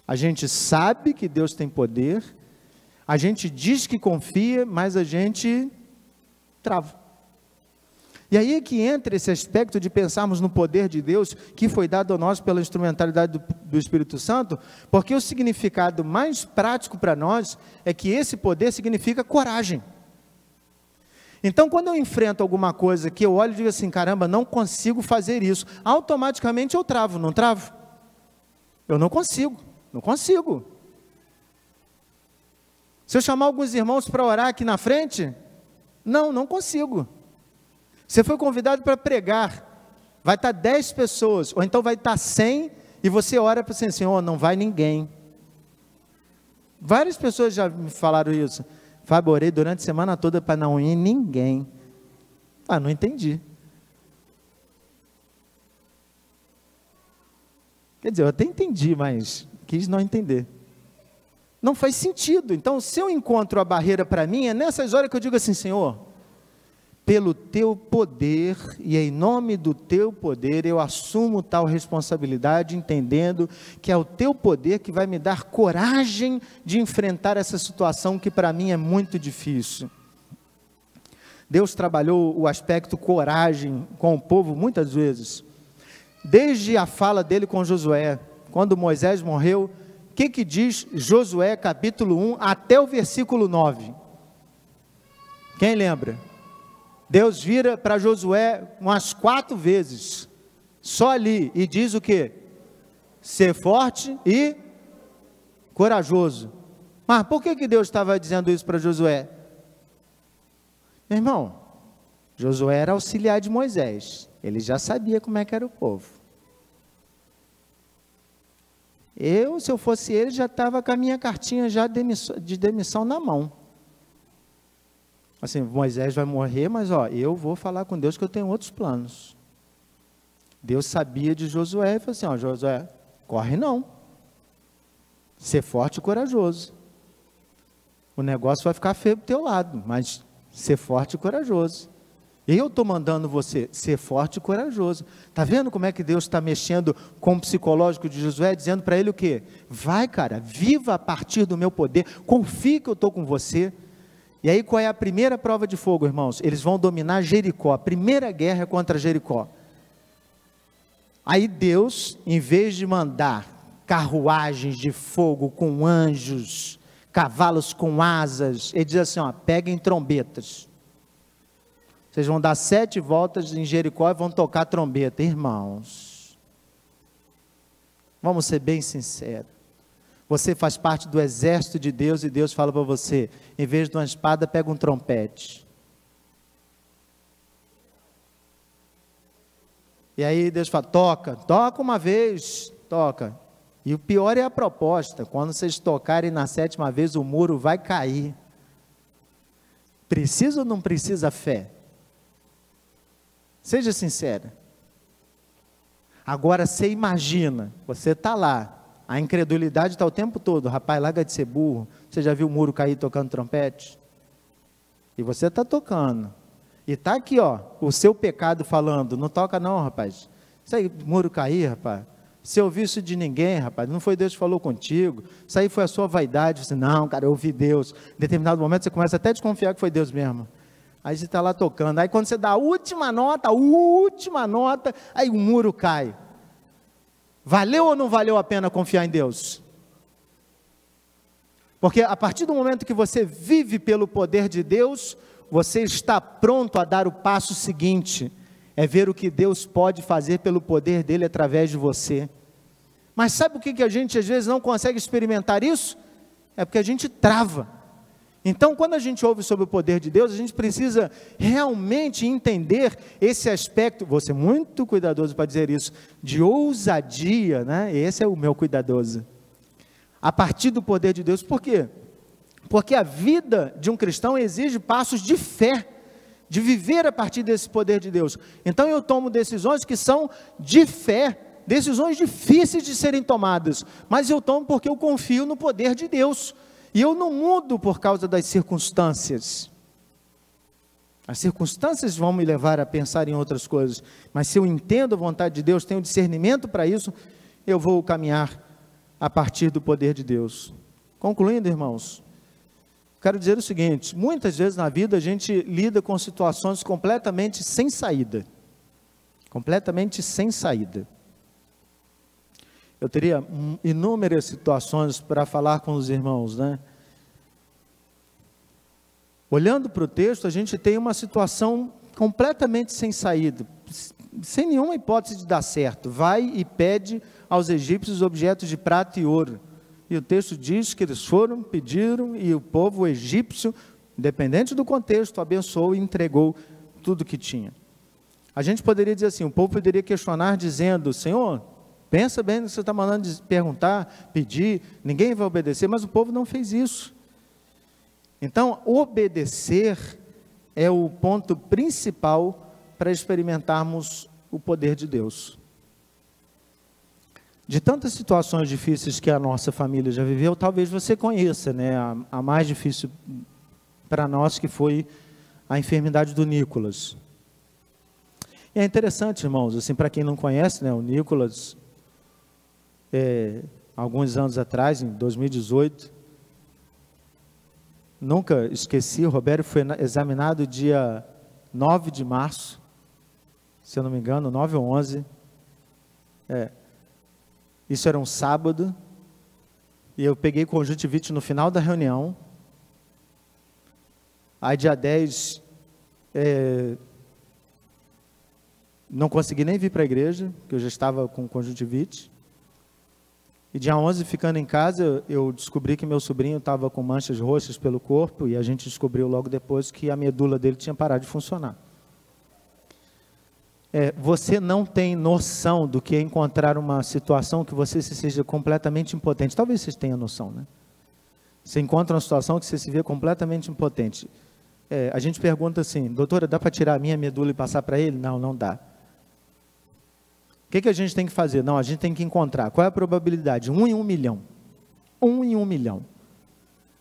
A gente sabe que Deus tem poder, a gente diz que confia, mas a gente trava. E aí é que entra esse aspecto de pensarmos no poder de Deus, que foi dado a nós pela instrumentalidade do Espírito Santo, porque o significado mais prático para nós é que esse poder significa coragem. Então, quando eu enfrento alguma coisa que eu olho e digo assim, caramba, não consigo fazer isso, automaticamente eu travo, não travo? Eu não consigo. Se eu chamar alguns irmãos para orar aqui na frente, não consigo. Você foi convidado para pregar, vai estar 10 pessoas, ou então vai estar 100, e você ora para assim, Senhor, não vai ninguém. Várias pessoas já me falaram isso. Fábio, orei durante a semana toda para não ir ninguém. Não entendi. Quer dizer, eu até entendi, mas quis não entender. Não faz sentido. Então, se eu encontro a barreira para mim, é nessas horas que eu digo assim, Senhor, pelo teu poder e em nome do teu poder, eu assumo tal responsabilidade, entendendo que é o teu poder que vai me dar coragem de enfrentar essa situação que para mim é muito difícil. Deus trabalhou o aspecto coragem com o povo muitas vezes, desde a fala dele com Josué, quando Moisés morreu. O que diz Josué capítulo 1 até o versículo 9? Quem lembra? Deus vira para Josué umas 4 vezes, só ali, e diz o quê? Ser forte e corajoso. Mas por que Deus estava dizendo isso para Josué? Meu irmão, Josué era auxiliar de Moisés, ele já sabia como é que era o povo. Se eu fosse ele, já estava com a minha cartinha já de demissão na mão. Assim, Moisés vai morrer, mas eu vou falar com Deus que eu tenho outros planos. Deus sabia de Josué e falou assim, Josué, corre não. Ser forte e corajoso. O negócio vai ficar feio do teu lado, mas ser forte e corajoso. Eu estou mandando você ser forte e corajoso. Está vendo como é que Deus está mexendo com o psicológico de Josué, dizendo para ele o quê? Vai, cara, viva a partir do meu poder, confie que eu estou com você. E aí qual é a primeira prova de fogo, irmãos? Eles vão dominar Jericó, a primeira guerra contra Jericó. Aí Deus, em vez de mandar carruagens de fogo com anjos, cavalos com asas, ele diz assim, peguem trombetas. Vocês vão dar 7 voltas em Jericó e vão tocar trombeta. Irmãos, vamos ser bem sinceros. Você faz parte do exército de Deus e Deus fala para você, em vez de uma espada, pega um trompete. E aí Deus fala, toca uma vez, toca. E o pior é a proposta, quando vocês tocarem na 7ª vez, o muro vai cair. Precisa ou não precisa fé? Seja sincera. Agora você imagina, você está lá, a incredulidade está o tempo todo, rapaz, larga de ser burro, você já viu o muro cair tocando trompete? E você está tocando, e está aqui o seu pecado falando, não toca não rapaz, isso aí, muro cair rapaz, você ouviu isso de ninguém rapaz, não foi Deus que falou contigo, isso aí foi a sua vaidade, você, não cara, eu ouvi Deus, em determinado momento você começa até a desconfiar que foi Deus mesmo, aí você está lá tocando, aí quando você dá a última nota, aí o muro cai. Valeu ou não valeu a pena confiar em Deus? Porque a partir do momento que você vive pelo poder de Deus, você está pronto a dar o passo seguinte, é ver o que Deus pode fazer pelo poder dele através de você. Mas sabe o que a gente às vezes não consegue experimentar isso? É porque a gente trava. Então, quando a gente ouve sobre o poder de Deus, a gente precisa realmente entender esse aspecto, vou ser muito cuidadoso para dizer isso, de ousadia, né? Esse é o meu cuidadoso. A partir do poder de Deus, por quê? Porque a vida de um cristão exige passos de fé, de viver a partir desse poder de Deus. Então eu tomo decisões que são de fé, decisões difíceis de serem tomadas, mas eu tomo porque eu confio no poder de Deus, e eu não mudo por causa das circunstâncias. As circunstâncias vão me levar a pensar em outras coisas, mas se eu entendo a vontade de Deus, tenho discernimento para isso, eu vou caminhar a partir do poder de Deus. Concluindo, irmãos, quero dizer o seguinte: muitas vezes na vida a gente lida com situações completamente sem saída. Completamente sem saída. Eu teria inúmeras situações para falar com os irmãos, né? Olhando para o texto, a gente tem uma situação completamente sem saída, sem nenhuma hipótese de dar certo. Vai e pede aos egípcios objetos de prata e ouro. E o texto diz que eles foram, pediram, e o povo egípcio, independente do contexto, abençoou e entregou tudo que tinha. A gente poderia dizer assim, o povo poderia questionar dizendo: Senhor, pensa bem no que você está mandando perguntar, pedir, ninguém vai obedecer, mas o povo não fez isso. Então, obedecer é o ponto principal para experimentarmos o poder de Deus. De tantas situações difíceis que a nossa família já viveu, talvez você conheça, né? A mais difícil para nós, que foi a enfermidade do Nicolas. E é interessante, irmãos, assim, para quem não conhece, né, o Nicolas, alguns anos atrás, em 2018, nunca esqueci, o Roberto foi examinado dia 9 de março, se eu não me engano, 9 ou 11, isso era um sábado, e eu peguei conjuntivite no final da reunião. Aí dia 10, não consegui nem vir para a igreja, porque eu já estava com conjuntivite. E dia 11, ficando em casa, eu descobri que meu sobrinho estava com manchas roxas pelo corpo, e a gente descobriu logo depois que a medula dele tinha parado de funcionar. Você não tem noção do que é encontrar uma situação que você seja completamente impotente. Talvez vocês tenham noção, né? Você encontra uma situação que você se vê completamente impotente. A gente pergunta assim: doutora, dá para tirar a minha medula e passar para ele? Não, não dá. O que a gente tem que fazer? Não, a gente tem que encontrar. Qual é a probabilidade? 1 em 1 milhão. 1 em 1 milhão.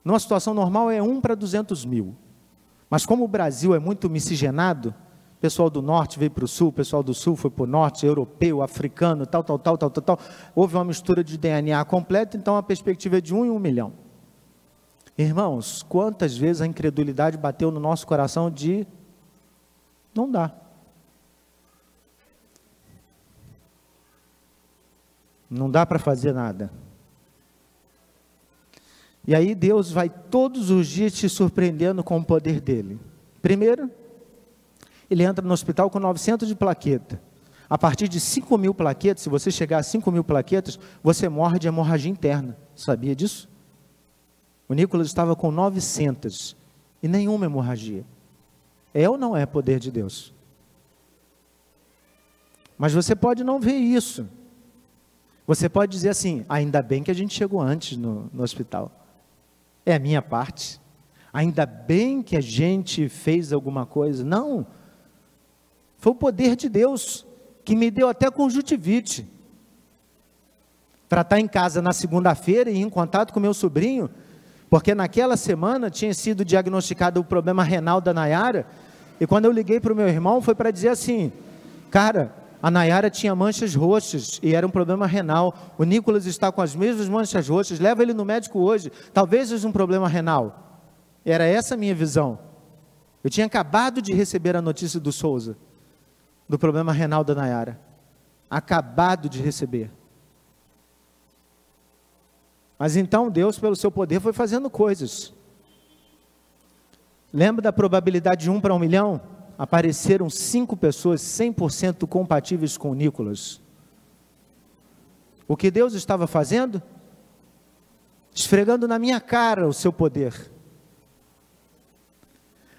Numa situação normal é 1 para 200 mil. Mas como o Brasil é muito miscigenado, o pessoal do norte veio para o sul, o pessoal do sul foi para o norte, europeu, africano, tal. Houve uma mistura de DNA completa, então a perspectiva é de 1 em 1 milhão. Irmãos, quantas vezes a incredulidade bateu no nosso coração de não dá. Não dá para fazer nada. E aí Deus vai todos os dias te surpreendendo com o poder dele. Primeiro, ele entra no hospital com 900 de plaqueta. A partir de 5.000 plaquetas, se você chegar a 5.000 plaquetas, você morre de hemorragia interna. Sabia disso? O Nicolas estava com 900 e nenhuma hemorragia. É ou não é poder de Deus? Mas você pode não ver isso. Você pode dizer assim: ainda bem que a gente chegou antes no hospital. É a minha parte. Ainda bem que a gente fez alguma coisa. Não. Foi o poder de Deus que me deu até conjuntivite. Para estar em casa na segunda-feira e ir em contato com meu sobrinho, porque naquela semana tinha sido diagnosticado o problema renal da Nayara, e quando eu liguei para o meu irmão, foi para dizer assim: cara, a Nayara tinha manchas roxas e era um problema renal. O Nicolas está com as mesmas manchas roxas. Leva ele no médico hoje. Talvez seja um problema renal. Era essa a minha visão. Eu tinha acabado de receber a notícia do Souza, do problema renal da Nayara. Acabado de receber. Mas então Deus, pelo seu poder, foi fazendo coisas. Lembra da probabilidade de 1 para 1 milhão? apareceram 5 pessoas 100% compatíveis com o Nicolas. O que Deus estava fazendo? Esfregando na minha cara o seu poder.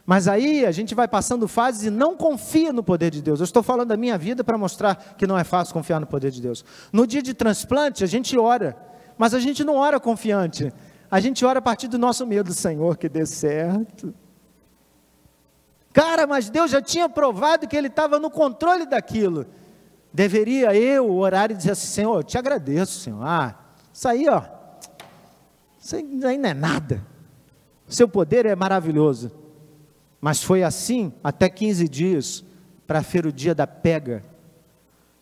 Mas aí a gente vai passando fases e não confia no poder de Deus. Eu estou falando da minha vida para mostrar que não é fácil confiar no poder de Deus. No dia de transplante a gente ora, mas a gente não ora confiante. A gente ora a partir do nosso medo, Senhor, que dê certo. Cara, mas Deus já tinha provado que Ele estava no controle daquilo. Deveria eu orar e dizer assim, Senhor, eu te agradeço, Senhor. Isso aí, isso aí não é nada. O seu poder é maravilhoso. Mas foi assim até 15 dias, para ser o dia da pega.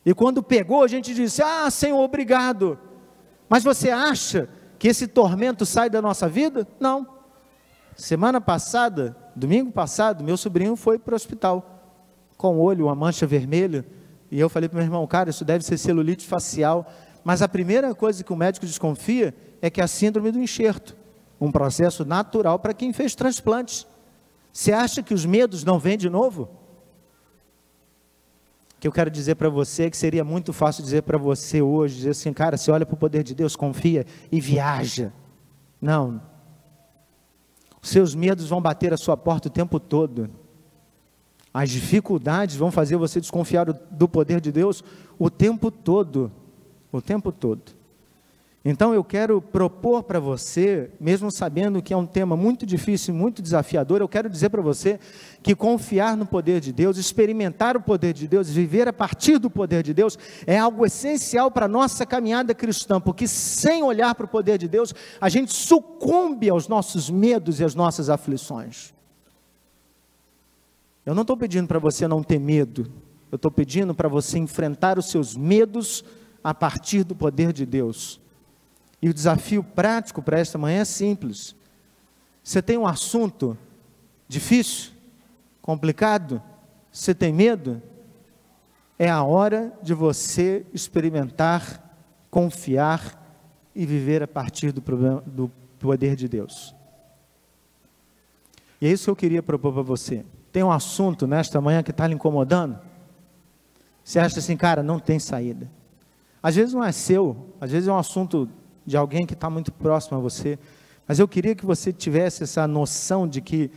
E quando pegou, a gente disse, Senhor, obrigado. Mas você acha que esse tormento sai da nossa vida? Não. Semana passada, domingo passado, meu sobrinho foi para o hospital, com o olho, uma mancha vermelha, e eu falei para o meu irmão, cara, isso deve ser celulite facial, mas a primeira coisa que o médico desconfia, é que é a síndrome do enxerto, um processo natural para quem fez transplantes. Você acha que os medos não vêm de novo? O que eu quero dizer para você, que seria muito fácil dizer para você hoje, dizer assim, cara, você olha para o poder de Deus, confia e viaja. Não. Os seus medos vão bater a sua porta o tempo todo. As dificuldades vão fazer você desconfiar do poder de Deus o tempo todo. O tempo todo. Então eu quero propor para você, mesmo sabendo que é um tema muito difícil, muito desafiador, eu quero dizer para você que confiar no poder de Deus, experimentar o poder de Deus, viver a partir do poder de Deus, é algo essencial para a nossa caminhada cristã, porque sem olhar para o poder de Deus, a gente sucumbe aos nossos medos e às nossas aflições. Eu não estou pedindo para você não ter medo, eu estou pedindo para você enfrentar os seus medos a partir do poder de Deus. E o desafio prático para esta manhã é simples. Você tem um assunto difícil, complicado, você tem medo? É a hora de você experimentar, confiar e viver a partir do poder de Deus. E é isso que eu queria propor para você. Tem um assunto nesta manhã que está lhe incomodando? Você acha assim, cara, não tem saída. Às vezes não é seu, às vezes é um assunto de alguém que está muito próximo a você, mas eu queria que você tivesse essa noção de que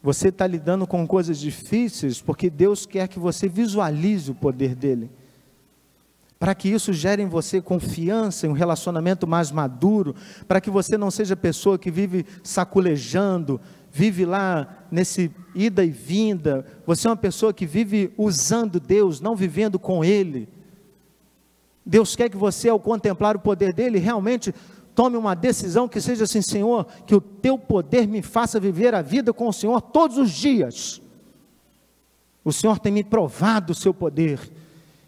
você está lidando com coisas difíceis, porque Deus quer que você visualize o poder dEle, para que isso gere em você confiança, um relacionamento mais maduro, para que você não seja pessoa que vive saculejando, vive lá nesse ida e vinda, você é uma pessoa que vive usando Deus, não vivendo com Ele. Deus quer que você, ao contemplar o poder dEle, realmente tome uma decisão que seja assim, Senhor, que o Teu poder me faça viver a vida com o Senhor todos os dias. O Senhor tem me provado o Seu poder,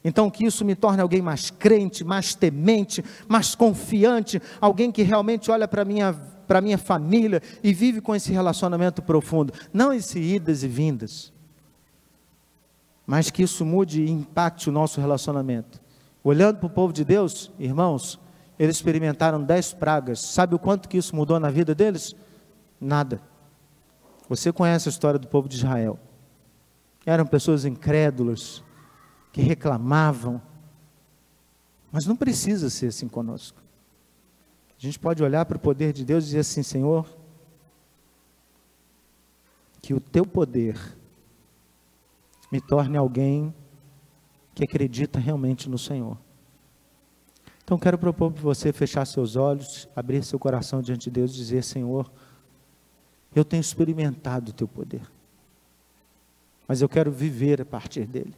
então que isso me torne alguém mais crente, mais temente, mais confiante, alguém que realmente olha para a minha família e vive com esse relacionamento profundo, não esse idas e vindas, mas que isso mude e impacte o nosso relacionamento. Olhando para o povo de Deus, irmãos, eles experimentaram 10 pragas. Sabe o quanto que isso mudou na vida deles? Nada. Você conhece a história do povo de Israel. Eram pessoas incrédulas, que reclamavam. Mas não precisa ser assim conosco. A gente pode olhar para o poder de Deus e dizer assim, Senhor, que o Teu poder me torne alguém que acredita realmente no Senhor. Então quero propor para você fechar seus olhos, abrir seu coração diante de Deus e dizer, Senhor, eu tenho experimentado o Teu poder, mas eu quero viver a partir dele.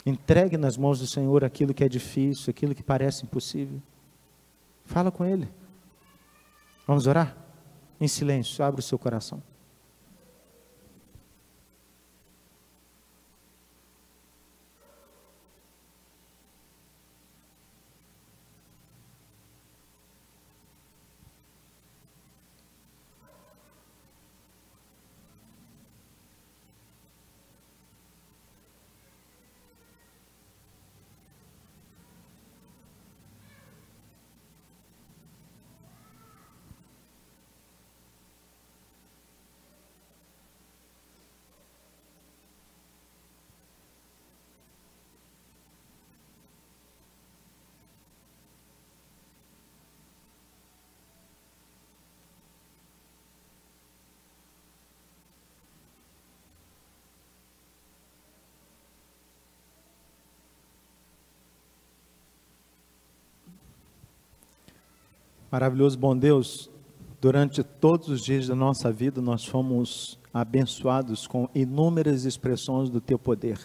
Entregue nas mãos do Senhor aquilo que é difícil, aquilo que parece impossível. Fala com Ele. Vamos orar? Em silêncio, abre o seu coração. Maravilhoso, bom Deus, durante todos os dias da nossa vida nós fomos abençoados com inúmeras expressões do teu poder.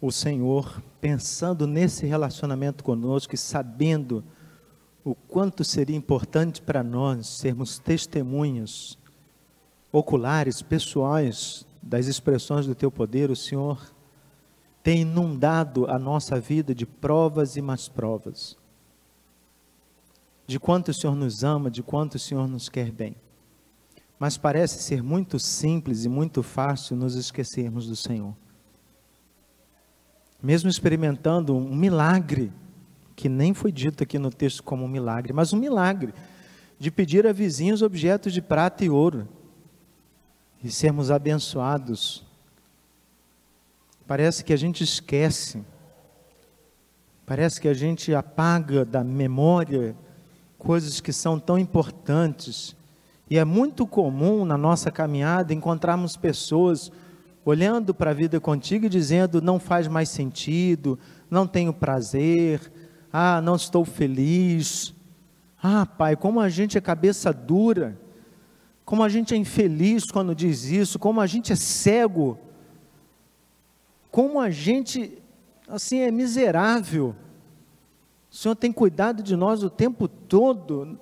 O Senhor, pensando nesse relacionamento conosco e sabendo o quanto seria importante para nós sermos testemunhas oculares, pessoais das expressões do teu poder, o Senhor tem inundado a nossa vida de provas e mais provas. De quanto o Senhor nos ama, de quanto o Senhor nos quer bem. Mas parece ser muito simples e muito fácil nos esquecermos do Senhor. Mesmo experimentando um milagre, que nem foi dito aqui no texto como um milagre, mas um milagre, de pedir a vizinhos objetos de prata e ouro, e sermos abençoados. Parece que a gente esquece, parece que a gente apaga da memória coisas que são tão importantes, e é muito comum na nossa caminhada encontrarmos pessoas olhando para a vida contigo e dizendo: não faz mais sentido, não tenho prazer, não estou feliz. Pai, como a gente é cabeça dura, como a gente é infeliz quando diz isso, como a gente é cego, como a gente, assim, é miserável. O Senhor tem cuidado de nós o tempo todo,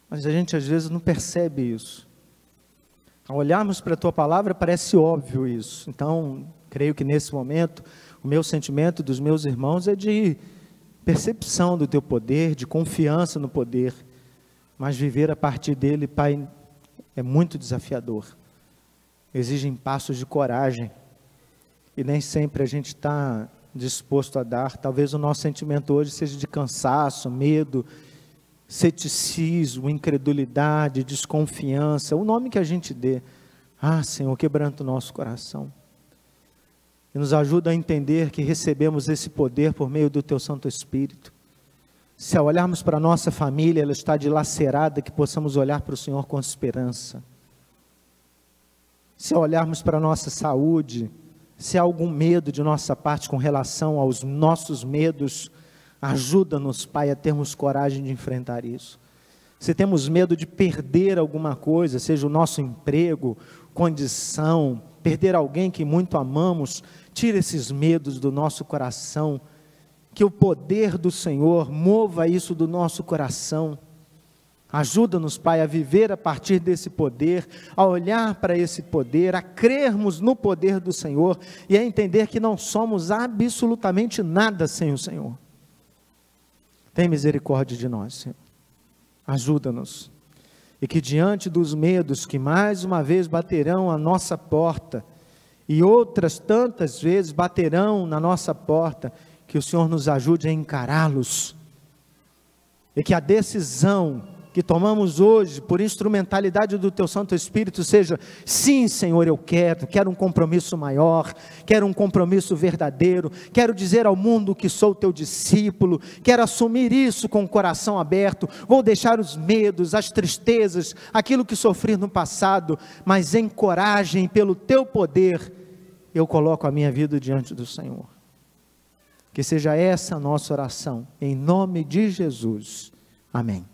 mas a gente às vezes não percebe isso. Ao olharmos para a tua palavra parece óbvio isso. Então, creio que nesse momento, o meu sentimento dos meus irmãos é de percepção do teu poder, de confiança no poder, mas viver a partir dele, Pai, é muito desafiador. Exigem passos de coragem, e nem sempre a gente está disposto a dar. Talvez o nosso sentimento hoje seja de cansaço, medo, ceticismo, incredulidade, desconfiança, o nome que a gente dê. Senhor, quebranta o nosso coração e nos ajuda a entender que recebemos esse poder por meio do teu Santo Espírito. Se ao olharmos para a nossa família, ela está dilacerada, que possamos olhar para o Senhor com esperança. Se ao olharmos para a nossa saúde, se há algum medo de nossa parte com relação aos nossos medos, ajuda-nos, Pai, a termos coragem de enfrentar isso. Se temos medo de perder alguma coisa, seja o nosso emprego, condição, perder alguém que muito amamos, tira esses medos do nosso coração, que o poder do Senhor mova isso do nosso coração. Ajuda-nos, Pai, a viver a partir desse poder, a olhar para esse poder, a crermos no poder do Senhor e a entender que não somos absolutamente nada sem o Senhor. Tem misericórdia de nós, Senhor. Ajuda-nos. E que diante dos medos que mais uma vez baterão à nossa porta, e outras tantas vezes baterão na nossa porta, que o Senhor nos ajude a encará-los. E que a decisão que tomamos hoje, por instrumentalidade do teu Santo Espírito, seja: sim, Senhor, eu quero um compromisso maior, quero um compromisso verdadeiro, quero dizer ao mundo que sou teu discípulo, quero assumir isso com o coração aberto, vou deixar os medos, as tristezas, aquilo que sofri no passado, mas em coragem, pelo teu poder, eu coloco a minha vida diante do Senhor. Que seja essa a nossa oração, em nome de Jesus, amém.